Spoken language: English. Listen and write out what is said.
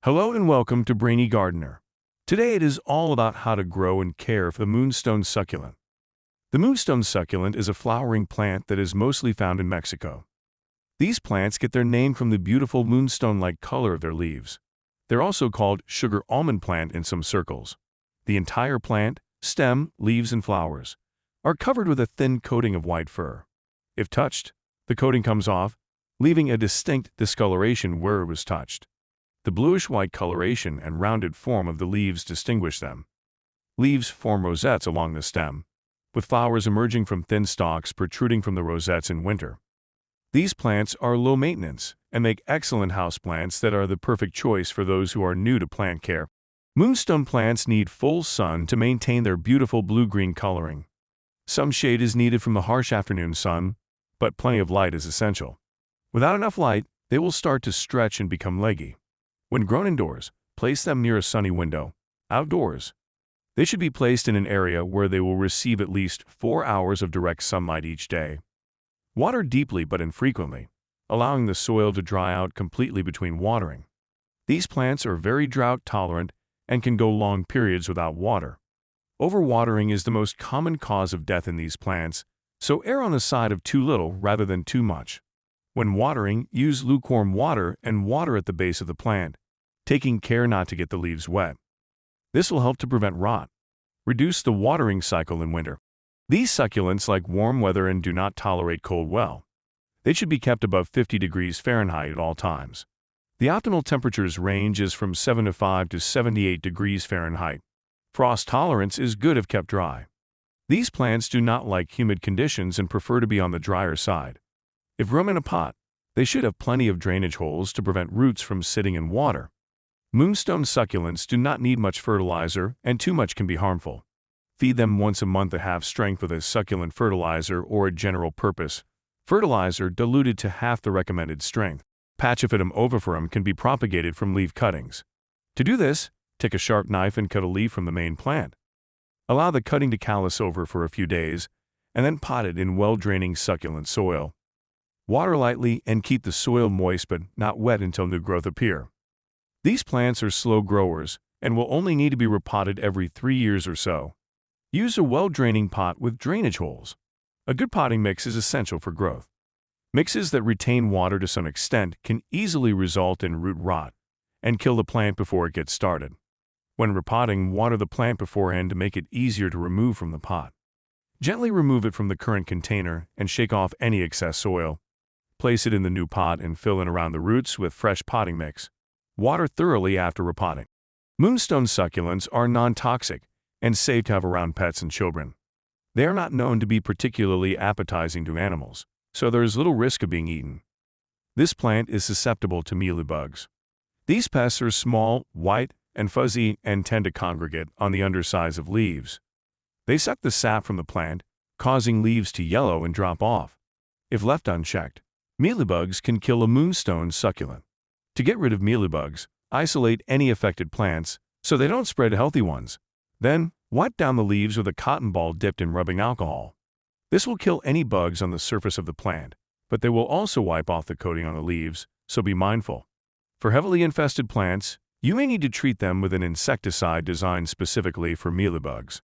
Hello and welcome to Brainy Gardener. Today it is all about how to grow and care for the Moonstone Succulent. The Moonstone Succulent is a flowering plant that is mostly found in Mexico. These plants get their name from the beautiful moonstone-like color of their leaves. They're also called sugar almond plant in some circles. The entire plant, stem, leaves, and flowers are covered with a thin coating of white fur. If touched, the coating comes off, leaving a distinct discoloration where it was touched. The bluish-white coloration and rounded form of the leaves distinguish them. Leaves form rosettes along the stem, with flowers emerging from thin stalks protruding from the rosettes in winter. These plants are low maintenance and make excellent houseplants that are the perfect choice for those who are new to plant care. Moonstone plants need full sun to maintain their beautiful blue-green coloring. Some shade is needed from the harsh afternoon sun, but plenty of light is essential. Without enough light, they will start to stretch and become leggy. When grown indoors, place them near a sunny window. Outdoors, they should be placed in an area where they will receive at least 4 hours of direct sunlight each day. Water deeply but infrequently, allowing the soil to dry out completely between watering. These plants are very drought tolerant and can go long periods without water. Overwatering is the most common cause of death in these plants, so err on the side of too little rather than too much. When watering, use lukewarm water and water at the base of the plant, taking care not to get the leaves wet. This will help to prevent rot. Reduce the watering cycle in winter. These succulents like warm weather and do not tolerate cold well. They should be kept above 50 degrees Fahrenheit at all times. The optimal temperatures range is from 75 to 78 degrees Fahrenheit. Frost tolerance is good if kept dry. These plants do not like humid conditions and prefer to be on the drier side. If grown in a pot, they should have plenty of drainage holes to prevent roots from sitting in water. Moonstone succulents do not need much fertilizer, and too much can be harmful. Feed them once a month at half strength with a succulent fertilizer or a general purpose fertilizer diluted to half the recommended strength. Pachyphytum oviferum can be propagated from leaf cuttings. To do this, take a sharp knife and cut a leaf from the main plant. Allow the cutting to callus over for a few days, and then pot it in well-draining succulent soil. Water lightly and keep the soil moist but not wet until new growth appear. These plants are slow growers and will only need to be repotted every 3 years or so. Use a well-draining pot with drainage holes. A good potting mix is essential for growth. Mixes that retain water to some extent can easily result in root rot and kill the plant before it gets started. When repotting, water the plant beforehand to make it easier to remove from the pot. Gently remove it from the current container and shake off any excess soil. Place it in the new pot and fill in around the roots with fresh potting mix. Water thoroughly after repotting. Moonstone succulents are non-toxic and safe to have around pets and children. They are not known to be particularly appetizing to animals, so there is little risk of being eaten. This plant is susceptible to mealybugs. These pests are small, white, and fuzzy and tend to congregate on the undersides of leaves. They suck the sap from the plant, causing leaves to yellow and drop off. If left unchecked, mealybugs can kill a moonstone succulent. To get rid of mealybugs, isolate any affected plants so they don't spread to healthy ones. Then, wipe down the leaves with a cotton ball dipped in rubbing alcohol. This will kill any bugs on the surface of the plant, but they will also wipe off the coating on the leaves, so be mindful. For heavily infested plants, you may need to treat them with an insecticide designed specifically for mealybugs.